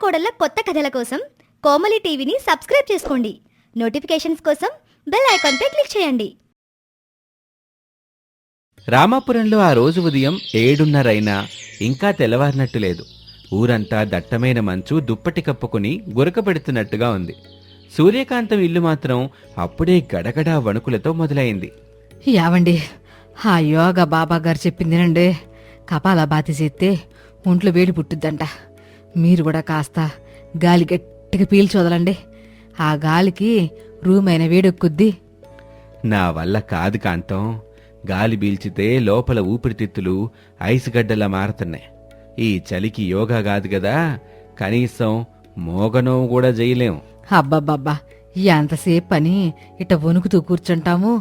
కోడళ్ళ కొత్త కథల కోసం కోమలి టీవీని సబ్స్క్రైబ్ చేసుకోండి. నోటిఫికేషన్స్ కోసం బెల్ ఐకాన్పై క్లిక్ చేయండి. రామాపురంలో ఆ రోజు ఉదయం 7:30 అయినా ఇంకా తెల్లవారినట్టు లేదు. ఊరంతా దట్టమైన మంచు దుప్పటి కప్పుకుని గురకబెడుతున్నట్టుగా ఉంది. సూర్యకాంతం ఇల్లు మాత్రం అప్పుడే గడగడా వణుకులతో మొదలైంది. యావండి, ఆ యోగా బాబాగారు చెప్పిందినండి, కపాలభాతి చేస్తే ఒంట్లో వేడి పుట్టుద్దంట. మీరు కూడా కాస్త గాలి గట్టిగా పీల్చొదలండి. ఆ గాలికి రూమైన వేడెక్కుద్ది. నా వల్ల కాదు కాంతం. గాలి పీల్చితే లోపల ఊపిరితిత్తులు ఐసుగడ్డలా మారుతున్నాయి. ఈ చలికి యోగా కాదు కదా, కనీసం మోగనోవు కూడా చేయలేం. అబ్బబ్బబ్బా, ఎంతసేపు పని ఇట వణుకుతూ కూర్చుంటాము.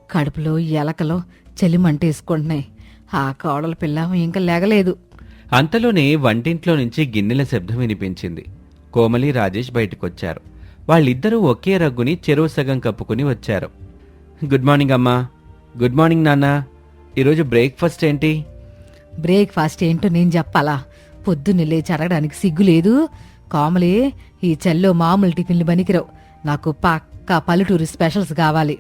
కడుపులో ఎలకలో చలిమంటేసుకుంటున్నాయి. ఆ కోడల పిల్ల ఇంకా లేగలేదు. అంతలోనే వంటింట్లో నుంచి గిన్నెల శబ్దం వినిపించింది. కోమలి, రాజేష్ బయటకొచ్చారు. వాళ్ళిద్దరూ ఒకే రగ్గుని చెరువు సగం కప్పుకుని వచ్చారు. గుడ్ మార్నింగ్ అమ్మా. గుడ్ మార్నింగ్ నాన్న. ఈరోజు బ్రేక్ఫాస్ట్ ఏంటి? బ్రేక్ఫాస్ట్ ఏంటో నేను చెప్పాలా? పొద్దున్నే లేచి అడగడానికి సిగ్గులేదు. కోమలి, ఈ చల్లో మామూలు టిఫిన్లు పనికిరావు. నాకు పక్కా పల్లెటూరు స్పెషల్స్ కావాలి.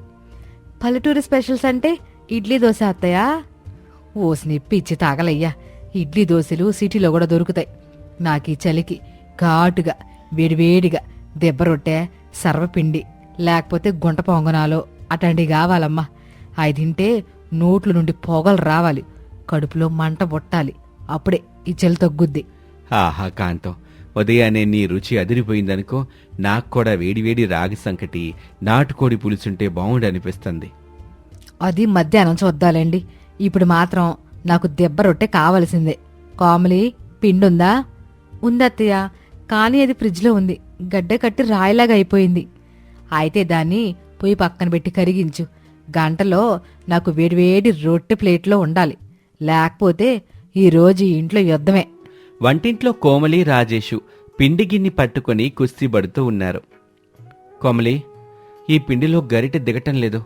పల్లెటూరు స్పెషల్స్ అంటే ఇడ్లీ దోశ అత్తయ్యా? ఓసిని పిచ్చి తాగలయ్యా. ఇడ్లీ దోశలు సిటీలో కూడా దొరుకుతాయి. నాకు ఈ చలికి ఘాటుగా వేడివేడిగా దెబ్బ రొట్టె, సర్వపిండి, లేకపోతే గుంట పొంగనాలో అట్లాంటివి కావాలమ్మా. అవి తింటే నోట్ల నుండి పొగలు రావాలి, కడుపులో మంట బొట్టాలి. అప్పుడే ఈ చలి తగ్గుద్ది. ఆహా కాంతం, ఉదయాన్నే నీ రుచి అదిరిపోయిందనుకో. నాకు కూడా వేడివేడి రాగి సంకటి, నాటుకోడి పులుసుంటే బాగుండనిపిస్తుంది. అది మధ్యాహ్నం చూద్దాలండి. ఇప్పుడు మాత్రం నాకు దెబ్బ రొట్టె కావలసిందే. కోమలి, పిండుందా? ఉందత్తయ్య, కానీ అది ఫ్రిడ్జ్లో ఉంది. గడ్డ కట్టి రాయిలాగా అయిపోయింది. అయితే దాన్ని పొయ్యి పక్కన పెట్టి కరిగించు. గంటలో నాకు వేడివేడి రొట్టె ప్లేట్లో ఉండాలి. లేకపోతే ఈరోజు ఇంట్లో యుద్ధమే. వంటింట్లో కోమలి, రాజేషు పిండి గిన్నె పట్టుకుని కుస్తీపడుతూ ఉన్నారు. కోమలి, ఈ పిండిలో గరిటె దిగటం లేదు.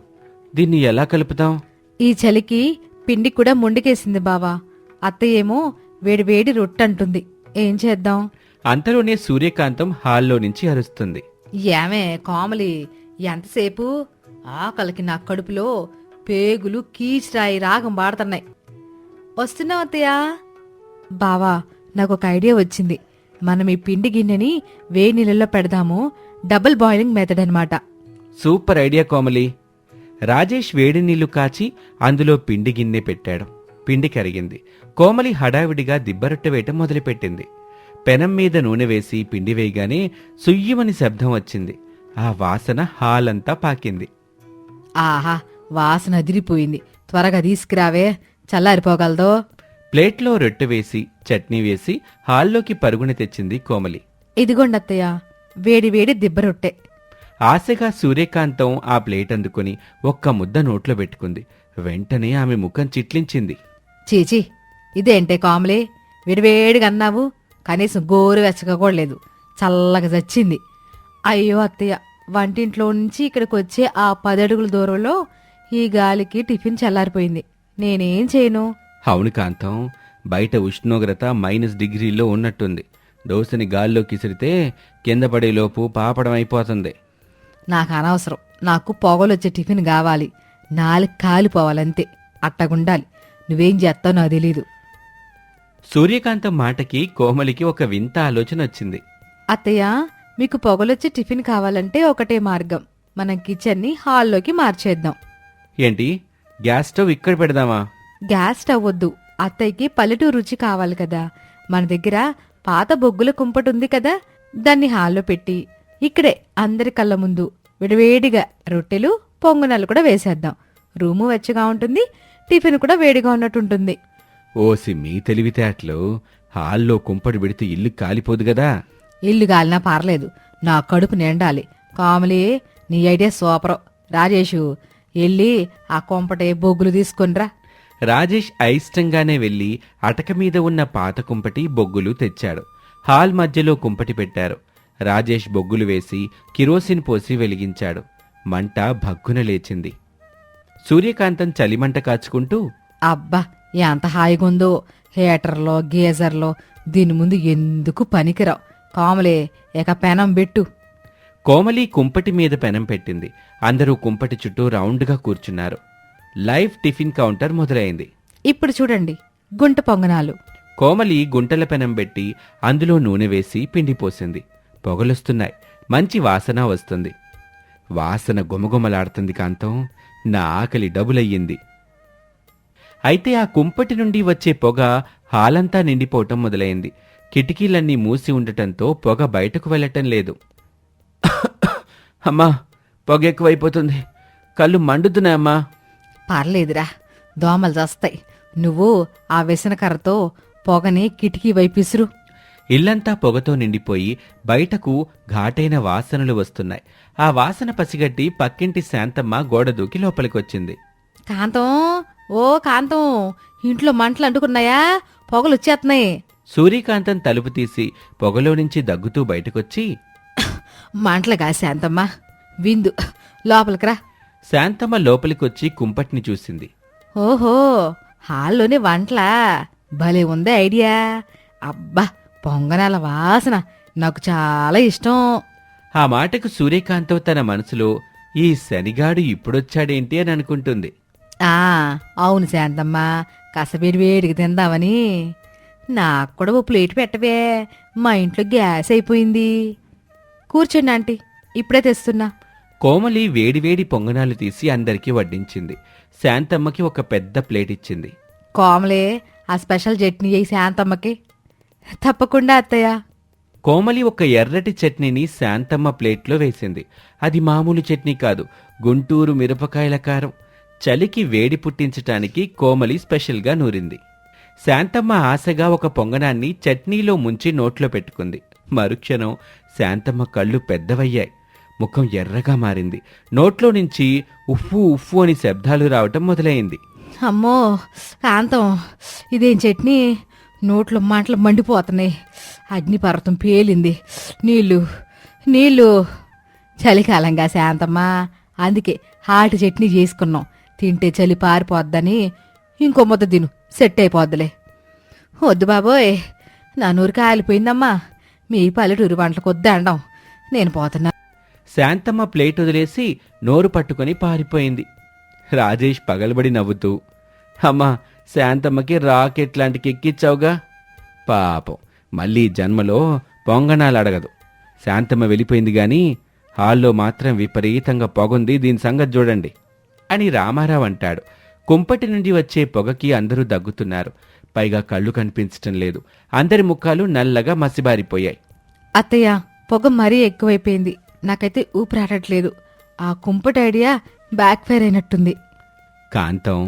దీన్ని ఎలా కలుపుతాం? ఈ చలికి పిండి కూడా మొండికేసింది బావా. అత్తయ్యేమో వేడివేడి రొట్టంటుంది. ఏం చేద్దాం? అంతలోనే సూర్యకాంతం హాల్లో నుంచి అరుస్తుంది. ఏమే కోమలి, ఎంతసేపు? ఆకలికి నా కడుపులో పేగులు కీచిరాయి రాగం పాడుతున్నాయి. వస్తున్నావు అత్తయ్యా? బావా, నాకు ఒక ఐడియా వచ్చింది. మనం ఈ పిండి గిన్నెని వేడి నీళ్ళల్లో పెడదాము. డబుల్ బాయిలింగ్ మెథడ్ అనమాట. Super idea Komali. రాజేష్ వేడి నీళ్లు కాచి అందులో పిండి గిన్నె పెట్టాడు. పిండి కరిగింది. కోమలి హడావిడిగా దిబ్బరొట్టె వేయటం మొదలుపెట్టింది. పెనం మీద నూనె వేసి పిండి వేయగానే సుయ్యమని శబ్దం వచ్చింది. ఆ వాసన హాలంతా పాకింది. ఆహా, వాసన అదిరిపోయింది. త్వరగా తీసుకురావే, చల్లారిపోగలదో. ప్లేట్లో రొట్టె వేసి చట్నీ వేసి హాల్లోకి పరుగుని తెచ్చింది కోమలి. ఇదిగోండి అత్తయ్య, వేడి వేడి దిబ్బరొట్టె. ఆశగా సూర్యకాంతం ఆ ప్లేట్ అందుకుని ఒక్క ముద్ద నోట్లో పెట్టుకుంది. వెంటనే ఆమె ముఖం చిట్లించింది. చీచి, ఇదేంటే కోమలి, వేడివేడిగా అన్నావు, కనీసం గోరు వెచ్చగా కూడా లేదు. చల్లగా చచ్చింది. అయ్యో అత్తయ్య, వంటింట్లో నుంచి ఇక్కడికి వచ్చే ఆ 10 అడుగుల దూరంలో ఈ గాలికి టిఫిన్ చల్లారిపోయింది. నేనేం చేయను? అవును కాంతం, బయట ఉష్ణోగ్రత -డిగ్రీల్లో ఉన్నట్టుంది. దోశని గాల్లోకి ఇసిరితే కింద పడేలోపు పాపడం అయిపోతుంది. నాకు అనవసరం. నాకు పొగలొచ్చే టిఫిన్ కావాలి. 4 కాలిపోవాలంతే. అట్టగుండాలి. నువ్వేం చేస్తావు నాకు తెలీదు. సూర్యకాంతం మాటకి కోమలికి ఒక వింత ఆలోచన వచ్చింది. అత్తయ్య, మీకు పొగలొచ్చే టిఫిన్ కావాలంటే ఒకటే మార్గం. మనం కిచెన్ని హాల్లోకి మార్చేద్దాం. ఏంటి, గ్యాస్ స్టవ్ ఇక్కడ పెడదామా? గ్యాస్ స్టవ్ వద్దు. అత్తయ్యకి పల్లెటూరు రుచి కావాలి కదా. మన దగ్గర పాత బొగ్గుల కుంపటుంది కదా, దాన్ని హాల్లో పెట్టి ఇక్కడే అందరి కళ్ళ ముందు విడివేడిగా రొట్టెలు, పొంగనాలు కూడా వేసేద్దాం. రూము వెచ్చగా ఉంటుంది, టిఫిన్ కూడా వేడిగా ఉన్నట్టుంటుంది. ఓసి మీ తెలివితేటలు. హాల్లో కుంపడి పెడితే ఇల్లు కాలిపోదు గదా. ఇల్లు గాలినా పర్లేదు, నా కడుపు నిండాలి. కామలి, నీ ఐడియా సూపరు. రాజేషు, వెళ్ళి ఆ కుంపటే బొగ్గులు తీసుకొనిరా. రాజేష్ అయిష్టంగానే వెళ్లి అటక మీద ఉన్న పాత కుంపటి, బొగ్గులు తెచ్చాడు. హాల్ మధ్యలో కుంపటి పెట్టారు. రాజేష్ బొగ్గులు వేసి కిరోసిన్ పోసి వెలిగించాడు. మంట భగ్గున లేచింది. సూర్యకాంతం చలిమంట కాచుకుంటూ, అబ్బా, ఎంత హాయిగుందో. హీటర్లో, గీజర్లో దీని ముందు ఎందుకు పనికిరావు. కోమలి ఇక పెనం పెట్టు. కోమలి కుంపటి మీద పెనం పెట్టింది. అందరూ కుంపటి చుట్టూ రౌండ్గా కూర్చున్నారు. లైవ్ టిఫిన్ కౌంటర్ మొదలైంది. ఇప్పుడు చూడండి గుంట పొంగనాలు. కోమలి గుంటల పెనం పెట్టి అందులో నూనె వేసి పిండి పోసింది. పొగలొస్తున్నాయి. మంచి వాసన వస్తుంది. వాసన గుమగుమలాడుతుంది కాంతం. నా ఆకలి డబులయ్యింది. అయితే ఆ కుంపటి నుండి వచ్చే పొగ హాలంతా నిండిపోవటం మొదలైంది. కిటికీలన్నీ మూసి ఉండటంతో పొగ బయటకు వెళ్ళటం లేదు. అమ్మా, పొగ ఎక్కువైపోతుంది. కళ్ళు మండుతున్నాయమ్మా. పర్లేదురా, దోమలు చేస్తాయి. నువ్వు ఆ వ్యసనకర్రతో పొగని కిటికీ వైపిసురు. ఇల్లంతా పొగతో నిండిపోయి బయటకు ఘాటైన వాసనలు వస్తున్నాయి. ఆ వాసన పసిగట్టి పక్కింటి శాంతమ్మ గోడ దూకి లోపలికొచ్చింది. కాంతం, ఓ కాంతం, ఇంట్లో మంటలు అంటుకున్నాయా? పొగలు వచ్చేస్తున్నాయి. సూర్యకాంతం తలుపు తీసి పొగలో నుంచి దగ్గుతూ బయటకొచ్చి, మంటలుగా శాంతమ్మ, విందు, లోపలికి రా. శాంతమ్మ లోపలికొచ్చి కుంపటిని చూసింది. ఓహో, హాల్లోనే వంటలా? భలే ఉంది ఐడియా. అబ్బా, పొంగనాల వాసన నాకు చాలా ఇష్టం. ఆ మాటకు సూర్యకాంతం తన మనసులో ఈ శనిగాడు ఇప్పుడొచ్చాడేంటి అని అనుకుంటుంది. ఆ అవును శాంతమ్మ, కసవేడి వేడికి తిందామని. నాకు కూడా ఓ ప్లేట్ పెట్టవే, మా ఇంట్లో గ్యాస్ అయిపోయింది. కూర్చోండి ఆంటీ, ఇప్పుడే తెస్తున్నా. కోమలి వేడివేడి పొంగనాలు తీసి అందరికీ వడ్డించింది. శాంతమ్మకి ఒక పెద్ద ప్లేట్ ఇచ్చింది. కోమలే, ఆ స్పెషల్ చట్నీ అయి శాంతమ్మకి. తప్పకుండా అత్తయ్య. కోమలి ఒక ఎర్రటి చట్నీని శాంతమ్మ ప్లేట్లో వేసింది. అది మామూలు చట్నీ కాదు, గుంటూరు మిరపకాయల కారం. చలికి వేడి పుట్టించటానికి కోమలి స్పెషల్గా నూరింది. శాంతమ్మ ఆశగా ఒక పొంగనాన్ని చట్నీలో ముంచి నోట్లో పెట్టుకుంది. మరుక్షణం శాంతమ్మ కళ్ళు పెద్దవయ్యాయి. ముఖం ఎర్రగా మారింది. నోట్లో నుంచి ఉఫ్ఫు ఉఫ్ఫు అని శబ్దాలు రావటం మొదలైంది. అమ్మో కాంతం, ఇదేం చట్నీ? నోట్లో మంటలు మండిపోతున్నాయి. అగ్నిపర్వతం పేలింది. నీళ్ళు నీళ్ళు. చలికాలంగా శాంతమ్మ, అందుకే హాట్ చట్నీ చేసుకున్నాం. తింటే చలి పారిపోద్దని ఇంకో ముద్ద తిను, సెట్ అయిపోద్దులే. వద్దు బాబోయ్, నా నూరు కాలిపోయిందమ్మా. మీ పల్లెటూరు వంటలకు వద్దండం. నేను పోతున్నా. శాంతమ్మ ప్లేట్ వదిలేసి నోరు పట్టుకొని పారిపోయింది. రాజేష్ పగలబడి నవ్వుతూ, అమ్మా, శాంతమ్మకి రాకెట్ లాంటి కెక్కిచ్చావుగా. పాపం, మళ్ళీ జన్మలో పొంగనాలు అడగదు. శాంతమ్మ వెళ్ళిపోయింది గాని హాల్లో మాత్రం విపరీతంగా పొగుంది. దీని సంగతి చూడండి అని రామారావు అంటాడు. కుంపటి నుండి వచ్చే పొగకి అందరూ దగ్గుతున్నారు. పైగా కళ్ళు కనిపించటం లేదు. అందరి ముఖాలు నల్లగా మసిబారిపోయాయి. అత్తయ్య, పొగ మరీ ఎక్కువైపోయింది. నాకైతే ఊపిరాడట్లేదు. ఆ కుంపటి ఐడియా బ్యాక్ ఫైర్ అయినట్టుంది. కాంతం,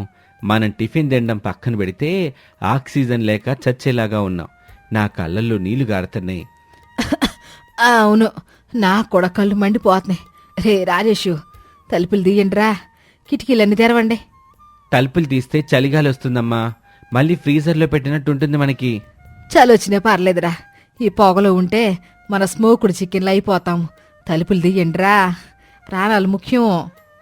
మనం టిఫిన్ తినడం పక్కన పెడితే ఆక్సిజన్ లేక చచ్చేలాగా ఉన్నాం. నా కళ్ళల్లో నీళ్లు గారుతున్నాయి. అవును, నాకు కూడా కళ్ళు మండిపోతున్నాయి. రే రాజేషు, తలుపులు తీయండిరా, కిటికీలన్నీ తెరవండి. తలుపులు తీస్తే చలిగాలి వస్తుందమ్మా. మళ్ళీ ఫ్రీజర్లో పెట్టినట్టుంటుంది మనకి. చలొచ్చినా పర్లేదురా, ఈ పొగలో ఉంటే మన స్మోకుడు చికెన్లు అయిపోతాం. తలుపులు తీయండిరా, ప్రాణాలు ముఖ్యం.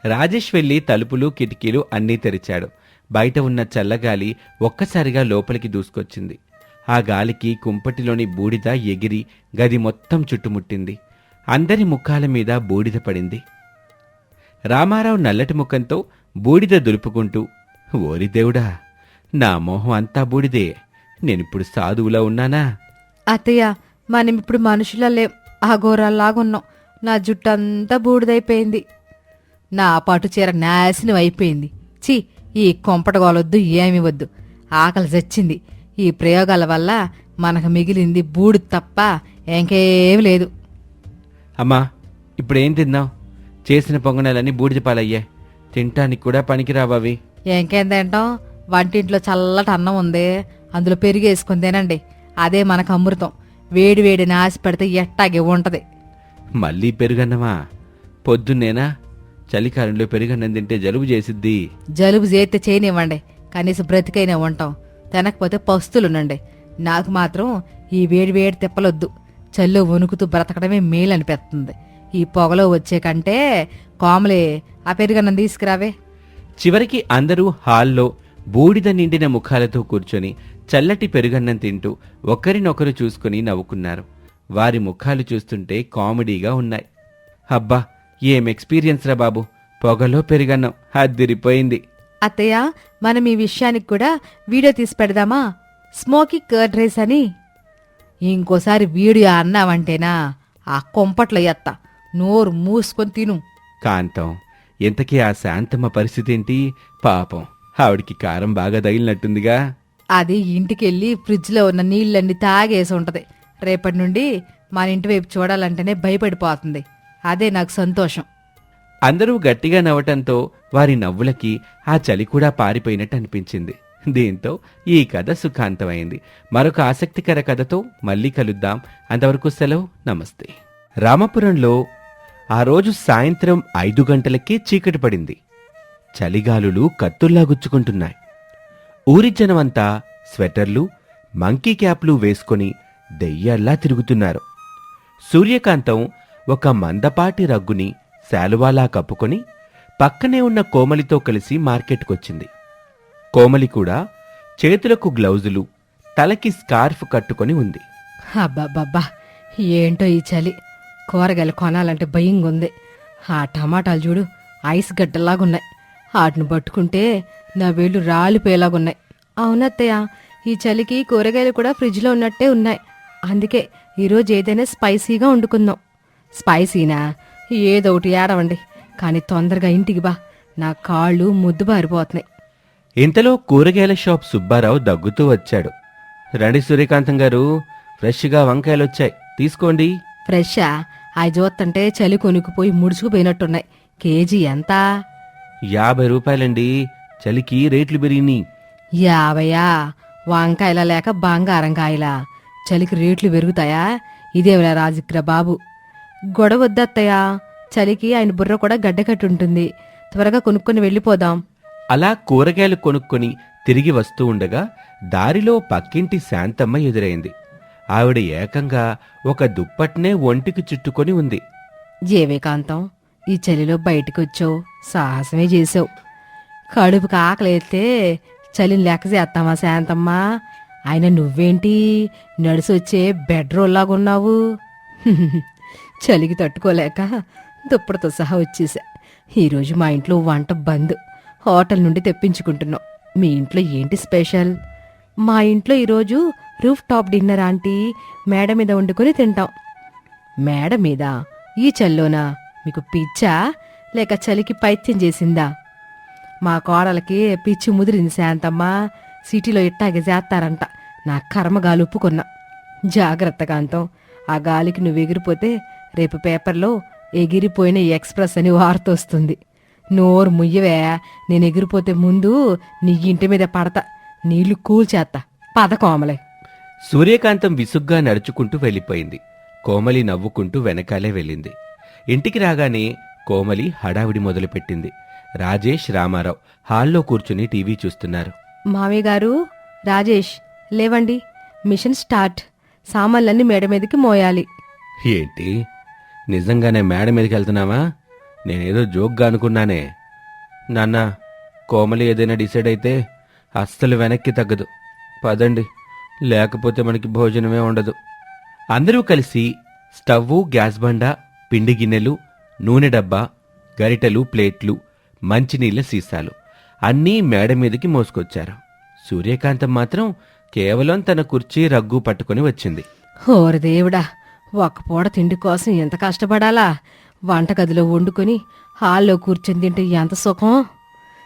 రాజేష్ వెళ్లి తలుపులు కిటికీలు అన్నీ తెరిచాడు. బయట ఉన్న చల్లగాలి ఒక్కసారిగా లోపలికి దూసుకొచ్చింది. ఆ గాలికి కుంపటిలోని బూడిద ఎగిరి గది మొత్తం చుట్టుముట్టింది. అందరి ముఖాల మీద బూడిద పడింది. రామారావు నల్లటి ముఖంతో బూడిద దులుపుకుంటూ, ఓరి దేవుడా, నా మొహం అంతా బూడిదే. నేనిప్పుడు సాధువులా ఉన్నానా? అత్తయ్య, మనమిప్పుడు మనుషుల లేం, అఘోరాల్లాగున్నాం. నా జుట్టంతా బూడిదైపోయింది. నా పట్టు చీర నాశనం అయిపోయింది. ఛీ, ఈ కొంపటగోలొద్దు, ఏమి వద్దు. ఆకలి చచ్చింది. ఈ ప్రయోగాల వల్ల మనకు మిగిలింది బూడిద తప్ప ఇంకేమీ లేదు. అమ్మా, ఇప్పుడేం తిందాం? చేసిన పొంగనాలన్నీ బూడిద పాలయ్యాయి. తింటానికి కూడా పనికిరావవి. ఇంకేం తింటాం? వంటింట్లో చల్లటి అన్నం ఉంది, అందులో పెరిగేసుకుని తినండి. అదే మనకు అమృతం. వేడి వేడిని ఆశ పెడితే ఎట్టాగే ఉంటది. మళ్ళీ పెరుగన్నమా? పొద్దున్నేనా? చలికాలంలో పెరుగన్నం తింటే జలుబు చేసిద్ది. జలుబు చేస్తే చేయనివ్వండి, కనీసం బ్రతికైనా ఉంటాం. తినకపోతే పస్తులునండి. నాకు మాత్రం ఈ వేడి వేడి తిప్పలొద్దు. చల్లో వణుకుతూ బ్రతకడమే మేలనిపిస్తుంది. ఈ పొగలో వచ్చే కంటే కోమలే, ఆ పెరుగన్నం తీసుకురావే. చివరికి అందరూ హాల్లో బూడిద నిండిన ముఖాలతో కూర్చొని చల్లటి పెరుగన్నం తింటూ ఒకరినొకరు చూసుకుని నవ్వుకున్నారు. వారి ముఖాలు చూస్తుంటే కామెడీగా ఉన్నాయి. అబ్బా, ఏం ఎక్స్పీరియన్స్ రా బాబు, పొగలో పెరిగన్నాం, అద్దిరిపోయింది. అత్తయ్య, మనం ఈ విషయానికి కూడా వీడియో తీసి పెడదామా? స్మోకీ కర్డ్ రైస్ అని. ఇంకోసారి వీడియో అన్నావంటేనా ఆ కొంపట్లో ఎత్త, నోరు మూసుకొని తిను. కాంతం, ఇంతకీ ఆ శాంతమ్మ పరిస్థితి ఏంటి? పాపం, ఆవిడికి కారం బాగా తగిలినట్టుందిగా. అది ఇంటికెళ్ళి ఫ్రిడ్జ్లో ఉన్న నీళ్ళన్నీ తాగేసి ఉంటది. రేపటి నుండి మన ఇంటి వైపు చూడాలంటేనే భయపడిపోతుంది. అదే నాకు సంతోషం. అందరూ గట్టిగా నవ్వటంతో వారి నవ్వులకి ఆ చలి కూడా పారిపోయినట్టు అనిపించింది. దీంతో ఈ కథ సుఖాంతమైంది. మరొక ఆసక్తికర కథతో మళ్ళీ కలుద్దాం. అంతవరకు సెలవు, నమస్తే. రామపురంలో ఆ రోజు సాయంత్రం 5 గంటలకే చీకటి పడింది. చలిగాలులు కత్తుల్లా గుచ్చుకుంటున్నాయి. ఊరి జనమంతా స్వెటర్లు, మంకీ క్యాప్లు వేసుకొని దెయ్యాల్లా తిరుగుతున్నారు. సూర్యకాంతం ఒక మందపాటి రగ్గుని శాలువాలా కప్పుకొని పక్కనే ఉన్న కోమలితో కలిసి మార్కెట్కొచ్చింది. కోమలి కూడా చేతులకు గ్లౌజులు, తలకి స్కార్ఫ్ కట్టుకొని ఉంది. అబ్బాబ్బా, ఏంటో ఈ చలి. కూరగాయలు కొనాలంటే భయంగుంది. ఆ టమాటాలు చూడు, ఐస్ గడ్డలాగున్నాయి. వాటిని పట్టుకుంటే నా వేళ్ళు రాలిపోయేలాగున్నాయి. అవునత్తయ్య, ఈ చలికి కూరగాయలు కూడా ఫ్రిడ్జ్లో ఉన్నట్టే ఉన్నాయి. అందుకే ఈరోజు ఏదైనా స్పైసీగా వండుకుందాం. స్పైసీనా? ఏదో ఒకటి ఏడవండి, కానీ తొందరగా ఇంటికి బా, నా కాళ్ళు ముద్దుబారిపోతున్నాయి. ఇంతలో కూరగాయల షాప్ సుబ్బారావు దగ్గుతూ వచ్చాడు. రండి సూర్యకాంతం గారు, ఫ్రెష్గా వంకాయలొచ్చాయి, తీసుకోండి. ఫ్రెషా? అవి చూస్తుంటే చలి కొనుక్కుపోయి ముడుచుకుపోయినట్టున్నాయి. కేజీ ఎంత? 50 రూపాయలండి. చలికి రేట్లు పెరిగినాయి. 50? వంకాయల లేక బంగారం కాయలా? చలికి రేట్లు పెరుగుతాయా? ఇదేవరా రాజిక్రా బాబు. గొడవద్దత్తయ్యా, చలికి ఆయన బుర్ర కూడా గడ్డకట్టుంటుంది. త్వరగా కొనుక్కొని వెళ్ళిపోదాం. అలా కూరగాయలు కొనుక్కొని తిరిగి వస్తూ ఉండగా దారిలో పక్కింటి శాంతమ్మ ఎదురైంది. ఆవిడ ఏకంగా ఒక దుప్పట్నే ఒంటికి చుట్టుకొని ఉంది. జీవికాంతం, ఈ చలిలో బయటకొచ్చావు, సాహసమే చేసావు. కడుపుకి ఆకలేస్తే చలిని లెక్క చేస్తామా శాంతమ్మా? ఆయన నువ్వేంటి నడిసొచ్చే బెడ్రోల్లాగున్నావు? చలికి తట్టుకోలేక దుప్పటితో సహా వచ్చేసా. ఈరోజు మా ఇంట్లో వంట బంద్, హోటల్ నుండి తెప్పించుకుంటున్నాం. మీ ఇంట్లో ఏంటి స్పెషల్? మా ఇంట్లో ఈరోజు రూఫ్ టాప్ డిన్నర్ ఆంటీ, మేడ మీద వండుకొని తింటాం. మేడ మీద? ఈ చల్లోనా? మీకు పిచ్చా లేక చలికి పైత్యం చేసిందా? మా కోడలకి పిచ్చి ముదిరింది శాంతమ్మ. సిటీలో ఇట్టాగే చేస్తారంట. నా కర్మగాలి ఒప్పుకున్నా. జాగ్రత్తగాంతం, ఆ గాలికి నువ్వు ఎగిరిపోతే రేపు పేపర్లో ఎగిరిపోయిన ఎక్స్ప్రెస్ అని వార్త వస్తుంది. నోరు ముయ్యవే, నేను ఎగిరిపోతే ముందు నీ ఇంటి మీద పడతా, నీళ్లు కూల్చేత్తా. పద కోమలే. సూర్యకాంతం విసుగ్గా నడుచుకుంటూ వెళ్ళిపోయింది. కోమలి నవ్వుకుంటూ వెనకాలే వెళ్ళింది. ఇంటికి రాగానే కోమలి హడావిడి మొదలుపెట్టింది. రాజేష్, రామారావు హాల్లో కూర్చుని టీవీ చూస్తున్నారు. మామయ్య గారు, రాజేష్, లేవండి, మిషన్ స్టార్ట్. సామాన్లన్నీ మేడ మీదకి మోయాలి. ఏంటి, నిజంగానే మేడ మీదకి వెళ్తున్నావా? నేనేదో జోక్గా అనుకున్నానే. నాన్న, కోమలి ఏదైనా డిసైడ్ అయితే అస్సలు వెనక్కి తగ్గదు. పదండి, లేకపోతే మనకి భోజనమే ఉండదు. అందరూ కలిసి స్టవ్వు, గ్యాస్ బండ, పిండి గిన్నెలు, నూనె డబ్బా, గరిటెలు, ప్లేట్లు, మంచినీళ్ళ సీసాలు అన్నీ మేడ మీదకి మోసుకొచ్చారు. సూర్యకాంతం మాత్రం కేవలం తన కుర్చీ, రగ్గు పట్టుకుని వచ్చింది. ఓరి దేవుడా, ఒక్క పూట తిండి కోసం ఎంత కష్టపడాలా? వంటగదిలో వండుకొని హాల్లో కూర్చొని తింటే ఎంత సుఖం!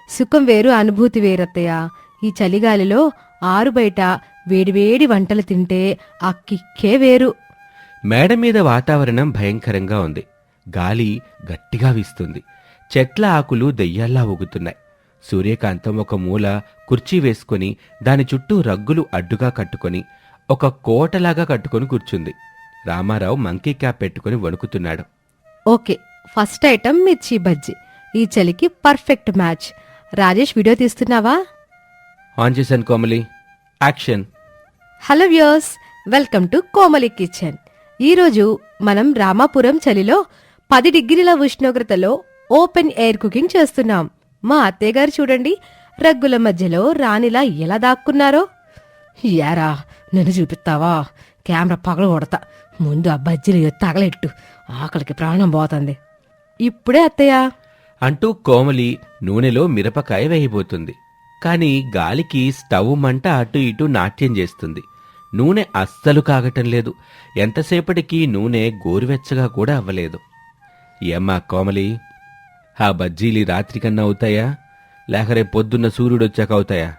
సుఖం వేరు, అనుభూతి వేరత్తయ్య. ఈ చలిగాలిలో ఆరు బయట వేడివేడి వంటలు తింటే ఆ కిక్కే వేరు. మేడ మీద వాతావరణం భయంకరంగా ఉంది. గాలి గట్టిగా వీస్తుంది. చెట్ల ఆకులు దెయ్యాల్లా ఊగుతున్నాయి. సూర్యకాంతం ఒక మూల కుర్చీ వేసుకుని దాని చుట్టూ రగ్గులు అడ్డుగా కట్టుకొని ఒక కోటలాగా కట్టుకొని కూర్చుంది. రామారావు మంకీ క్యాప్ పెట్టుకుని వణుకుతున్నాడు. ఓకే, ఫస్ట్ ఐటమ్ మిర్చి బజ్జీ. ఈ చలికి పర్ఫెక్ట్ మ్యాచ్. రాజేష్, వీడియో తీస్తున్నావా? ఆన్ చేశాను Komali. Action. Hello viewers, welcome to Komali kitchen. ఈరోజు మనం రామాపురం చలిలో 10 డిగ్రీల ఉష్ణోగ్రతలో ఓపెన్ ఎయిర్ కుకింగ్ చేస్తున్నాం. మా అత్తయ్య గారు చూడండి, రగ్గుల మధ్యలో రాణిలా ఎలా దాక్కున్నారో. యారా, నన్ను చూపిస్తావా? కెమెరా పగల కొడతా. ముందు ఆ బజ్జీలు తగలెట్టు, ఆకలికి ప్రాణం పోతుంది. ఇప్పుడే అత్తయ్య. అంటూ కోమలి నూనెలో మిరపకాయ వేయబోతుంది. కాని గాలికి స్టవ్ మంట అటు ఇటు నాట్యం చేస్తుంది. నూనె అస్సలు కాగటం లేదు. ఎంతసేపటికి నూనె గోరువెచ్చగా కూడా అవ్వలేదు. ఏమ్మా కోమలి, ఆ బజ్జీలు రాత్రికన్నా అవుతాయా, లేక రేపు పొద్దున్న సూర్యుడొచ్చాక అవుతాయా?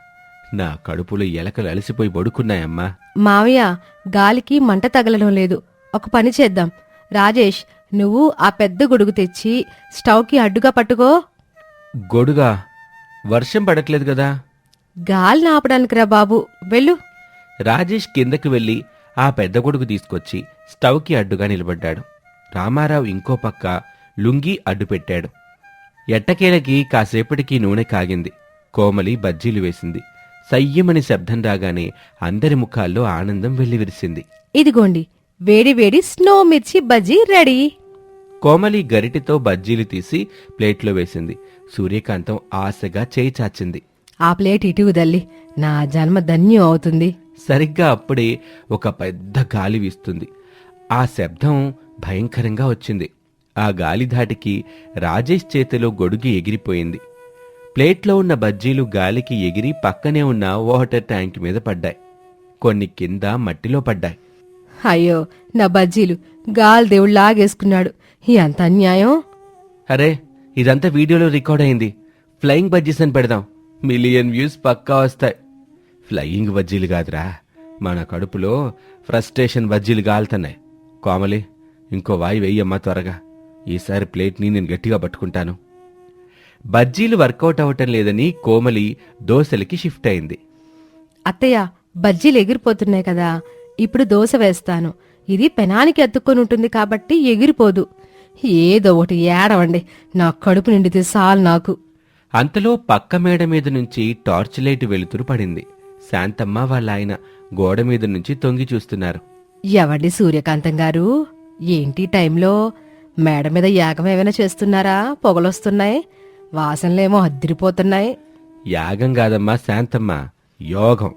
నా కడుపులో ఎలకలు అలసిపోయి పడుకున్నాయమ్మా. మావయ్య, గాలికి మంట తగలడం లేదు. ఒక పని చేద్దాం. రాజేష్, నువ్వు ఆ పెద్ద గొడుగు తెచ్చి స్టవ్కి అడ్డుగా పట్టుకో. గొడుగా? వర్షం పడట్లేదు కదా. గాలిని ఆపడానికి రా బాబు, వెళ్ళు. రాజేష్ కిందకి వెళ్లి ఆ పెద్ద గొడుగు తీసుకొచ్చి స్టవ్కి అడ్డుగా నిలబడ్డాడు. రామారావు ఇంకో పక్క లుంగీ అడ్డు పెట్టాడు. ఎట్టకేలకి కాసేపటికి నూనె కాగింది. కోమలి బజ్జీలు వేసింది. సయ్యమని శబ్దం రాగానే అందరి ముఖాల్లో ఆనందం వెల్లివిరిసింది. ఇదిగోండి, వేడి వేడి స్నో మిర్చి బజ్జీ రెడీ. కోమలి గరిటెతో బజ్జీలు తీసి ప్లేట్లో వేసింది. సూర్యకాంతం ఆశగా చేయి చాచింది. ఆ ప్లేట్ ఇటు తల్లి, నా జన్మ ధన్యం అవుతుంది. సరిగ్గా అప్పుడే ఒక పెద్ద గాలి వీస్తుంది. ఆ శబ్దం భయంకరంగా వచ్చింది. ఆ గాలి ధాటికి రాజేష్ చేతిలో గొడుగు ఎగిరిపోయింది. ప్లేట్లో ఉన్న బజ్జీలు గాలికి ఎగిరి పక్కనే ఉన్న వాటర్ ట్యాంక్ మీద పడ్డాయి. కొన్ని కింద మట్టిలో పడ్డాయి. అయ్యో, నా బజ్జీలు గాలి దేవుడు లాగేసుకున్నాడు. ఎంత అన్యాయం. అరే, ఇదంతా వీడియోలో రికార్డ్ అయింది. ఫ్లయింగ్ బజ్జీస్ అని పెడదాం, మిలియన్ వ్యూస్ పక్కా వస్తాయి. ఫ్లయింగ్ బజ్జీలు కాదురా, మన కడుపులో ఫ్రస్ట్రేషన్ బజ్జీలు గాలుతున్నాయి. కోమలి, ఇంకో వాయి వెయ్యమ్మా త్వరగా. ఈసారి ప్లేట్ని నేను గట్టిగా పట్టుకుంటాను. బజ్జీలు వర్కౌట్ అవటం లేదని కోమలి దోశలకి షిఫ్ట్ అయింది. అత్తయ్య, బజ్జీలు ఎగిరిపోతున్నాయి కదా, ఇప్పుడు దోశ వేస్తాను. ఇది పెనానికి అతుక్కొని ఉంటుంది కాబట్టి ఎగిరిపోదు. ఏదో ఒకటి ఏడవండి, నా కడుపు నిండితే చాలు నాకు. అంతలో పక్క మేడ మీద నుంచి టార్చ్ లైట్ వెలుతురు పడింది. శాంతమ్మ వాళ్ళ ఆయన గోడ మీద నుంచి తొంగి చూస్తున్నారు. ఎవండి సూర్యకాంతం గారు, ఏంటి టైంలో మేడ మీద యాగం ఏమైనా చేస్తున్నారా? పొగలొస్తున్నాయి, వాసనలేమో అద్దిరిపోతున్నాయి. యాగం కాదమ్మా శాంతమ్మ, యోగం.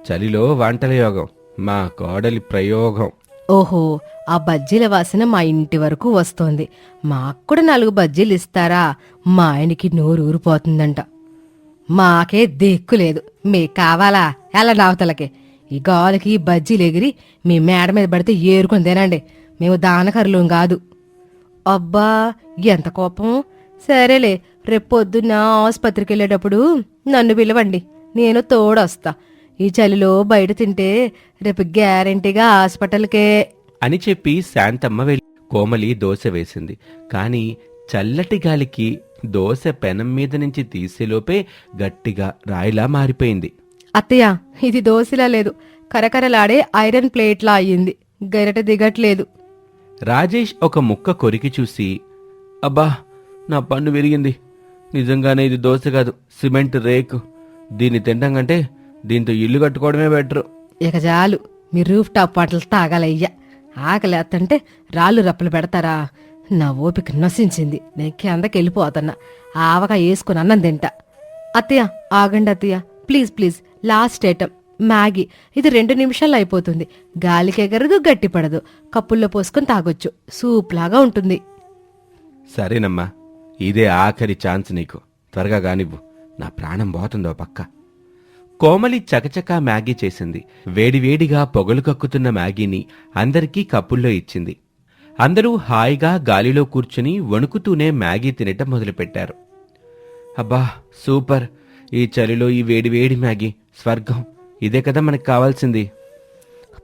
చలిలో వంటల యోగం, మా కోడలి ప్రయోగం. ఓహో, ఆ బజ్జీల వాసన మా ఇంటి వరకు వస్తోంది. మాకు కూడా 4 బజ్జీలు ఇస్తారా? మా ఆయనకి నోరు ఊరిపోతుందంట. మాకే దిక్కులేదు, మీకు కావాలా? ఎలా నావతలకి ఈ గాలికి బజ్జీలు ఎగిరి మీ మేడ మీద పడితే ఏరుకొని తినండి. మేము దానకరులం కాదు. అబ్బా, ఎంత కోపం. సరేలే, రేపు పొద్దున్న ఆసుపత్రికి వెళ్ళేటప్పుడు నన్ను పిలవండి, నేను తోడొస్తా. ఈ చలిలో బయట తింటే రేపు గ్యారెంటీగా హాస్పిటల్కే అని చెప్పి శాంతమ్మ వెళ్ళి కోమలి దోశ వేసింది. కాని చల్లటి గాలికి దోశ పెనం మీద నుంచి తీసేలోపే గట్టిగా రాయిలా మారిపోయింది. అత్తయ్య, ఇది దోశలా లేదు, కరకరలాడే ఐరన్ ప్లేట్లా అయ్యింది. గరిట దిగట్లేదు. రాజేష్ ఒక ముక్క కొరికి చూసి, అబ్బా, నా పన్ను విరిగింది. నిజంగానే ఇది దోశ కాదు, సిమెంట్ రేకు. దీన్ని తినడం కంటే దీంతో ఇల్లు కట్టుకోవడమే బెటరు. ఇక చాలు, మీ రూఫ్ టాప్ పాటలు తాగాలయ్యా. ఆకలేస్తుంటే రాళ్ళు రప్పలు పెడతారా? నా ఓపిక నశించింది, నేను కిందకి వెళ్ళిపోతున్నా. ఆవగా వేసుకుని అన్నం తింటా. అత్తయ్య, ఆగండి అత్తయ్య, please please. Last item Maggi. ఇది 2 నిమిషాల్లో అయిపోతుంది. గాలికి ఎగరదు, గట్టిపడదు. కప్పుల్లో పోసుకొని తాగొచ్చు. సూప్ లాగా ఉంటుంది. సరేనమ్మా, ఇదే ఆఖరి ఛాన్స్ నీకు. త్వరగా గానివ్వు, నా ప్రాణం పోతుందో పక్క. కోమలి చకచకా మ్యాగీ చేసింది. వేడివేడిగా పొగలు కక్కుతున్న మ్యాగీని అందరికీ కప్పుల్లో ఇచ్చింది. అందరూ హాయిగా గాలిలో కూర్చుని వణుకుతూనే మ్యాగీ తినటం మొదలుపెట్టారు. అబ్బా, సూపర్! ఈ చలిలో ఈ వేడివేడి మ్యాగీ స్వర్గం. ఇదే కదా మనకు కావాల్సింది.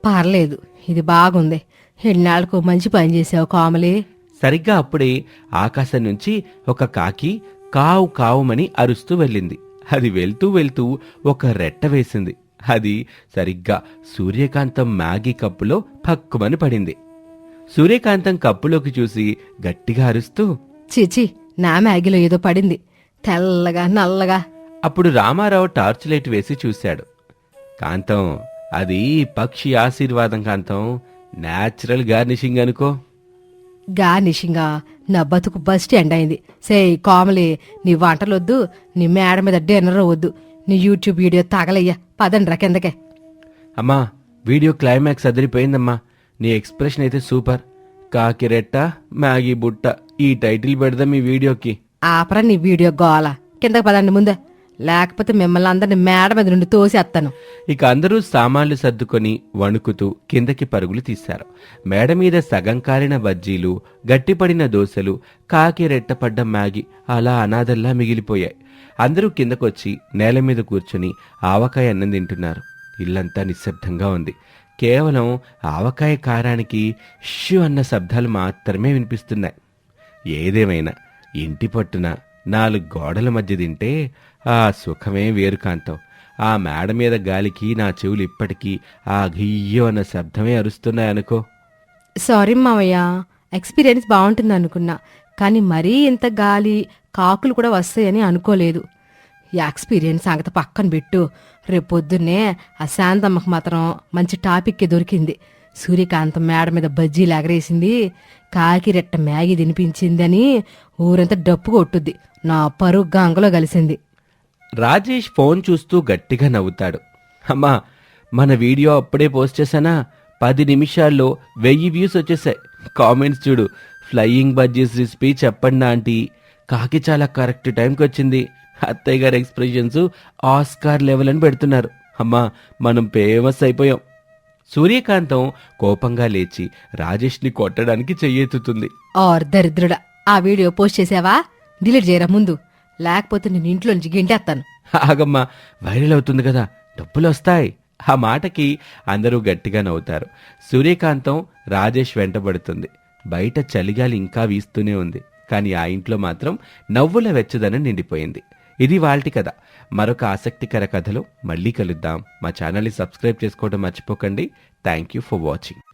పర్లేదు, ఇది బాగుంది. ఎన్నాళ్ళకు మంచి పని చేసావు కోమలి. సరిగ్గా అప్పుడే ఆకాశం నుంచి ఒక కాకి కావు కావుమని అరుస్తూ వెళ్ళింది. అది వెళ్తూ వెళ్తూ ఒక రెట్ట వేసింది. అది సరిగ్గా సూర్యకాంతం మ్యాగీ కప్పులో పక్కుమని పడింది. సూర్యకాంతం కప్పులోకి చూసి గట్టిగా అరుస్తూ, చిచి, నా మ్యాగీలో ఏదో పడింది, తెల్లగా నల్లగా. అప్పుడు రామారావు టార్చ్ లైట్ వేసి చూశాడు. కాంతం, అది పక్షి ఆశీర్వాదం కాంతం, న్యాచురల్ గార్నిషింగ్ అనుకో. గార్నిషింగా? నా బతుకు బస్ స్టాండ్ అయింది. సే కోమలి, నీ వంటలొద్దు, నీ మేడ మీద డిన్నర్ వద్దు, నీ యూట్యూబ్ వీడియో తగలయ్యా. పదండ్రా కిందకే. అమ్మా, వీడియో క్లైమాక్స్ అదిరిపోయిందమ్మా. నీ ఎక్స్ప్రెషన్ అయితే సూపర్. కాకిరెట్ట మ్యాగీ బుట్ట ఈ టైటిల్ పెడదాం ఈ వీడియోకి. ఆపరా నీ వీడియో గోల. కిందకి పదండి ముందే, లేకపోతే మిమ్మల్ని అందరిని మేడ మీద నుండి తోసేస్తాను. ఇక అందరూ సామాన్లు సర్దుకొని వణుకుతూ కిందకి పరుగులు తీశారు. మేడ మీద సగం కాలిన బజ్జీలు, గట్టిపడిన దోశలు, కాకి రెట్టపడ్డ మ్యాగీ అలా అనాథల్లా మిగిలిపోయాయి. అందరూ కిందకొచ్చి నేల మీద కూర్చుని ఆవకాయ అన్నం తింటున్నారు. ఇల్లంతా నిశ్శబ్దంగా ఉంది. కేవలం ఆవకాయ కారానికి షూ అన్న శబ్దాలు మాత్రమే వినిపిస్తున్నాయి. ఏదేమైనా ఇంటి పట్టున 4 గోడల మధ్య తింటే ఆ సుఖమే వేరు కాంతం. ఆ మేడ మీద గాలికి నా చెవులు ఇప్పటికీ ఆ ఘియ్యో అన్న శబ్దమే అరుస్తున్నాయనుకో. సారీ మావయ్య, ఎక్స్పీరియన్స్ బాగుంటుంది అనుకున్నా, కానీ మరీ ఇంత గాలి కాకులు కూడా వస్తాయని అనుకోలేదు. ఈ ఎక్స్పీరియన్స్ సంగతి పక్కన పెట్టు. రేపొద్దున్నే ఆ శాంతమ్మకు మాత్రం మంచి టాపిక్కే దొరికింది. సూర్యకాంతం మేడ మీద బజ్జీలు ఎగరేసింది, కాకిరెట్ట మ్యాగీ తినిపించిందని ఊరంతా డప్పు కొట్టుద్ది. నా పరుగు గంగలో కలిసింది. రాజేష్ ఫోన్ చూస్తూ గట్టిగా నవ్వుతాడు. అమ్మా, మన వీడియో అప్పుడే పోస్ట్ చేశానా, 10 నిమిషాల్లో 1000 వ్యూస్ వచ్చేసాయి. కామెంట్స్ చూడు. ఫ్లయింగ్ బజ్జీస్ రెసిపీ చెప్పండి ఆంటీ, కాకి చాలా కరెక్ట్ టైంకి వచ్చింది, అత్తయ్య గారి ఎక్స్ప్రెషన్స్ ఆస్కార్ లెవెల్ అని పెడుతున్నారు. అమ్మా, మనం ఫేమస్ అయిపోయాం. సూర్యకాంతం కోపంగా లేచి రాజేష్ని కొట్టడానికి చెయ్యెత్తుతుంది. ఆర్ దరిద్రుడా, ఆ వీడియో పోస్ట్ చేసావా? డిలీట్ చేయరా ముందు, లేకపోతే నేను ఇంట్లో నుంచి గెంటేస్తాను. ఆగమ్మా, వైరల్ అవుతుంది కదా, డబ్బులు వస్తాయి. ఆ మాటకి అందరూ గట్టిగా నవ్వుతారు. సూర్యకాంతం రాజేష్ వెంటబడుతుంది. బయట చలిగాలి ఇంకా వీస్తూనే ఉంది, కానీ ఆ ఇంట్లో మాత్రం నవ్వుల వెచ్చదనం నిండిపోయింది. ఇది వాల్టి కథ. మరొక ఆసక్తికర కథలో మళ్ళీ కలుద్దాం. మా ఛానల్ని సబ్స్క్రైబ్ చేసుకోవడం మర్చిపోకండి. Thank you for watching.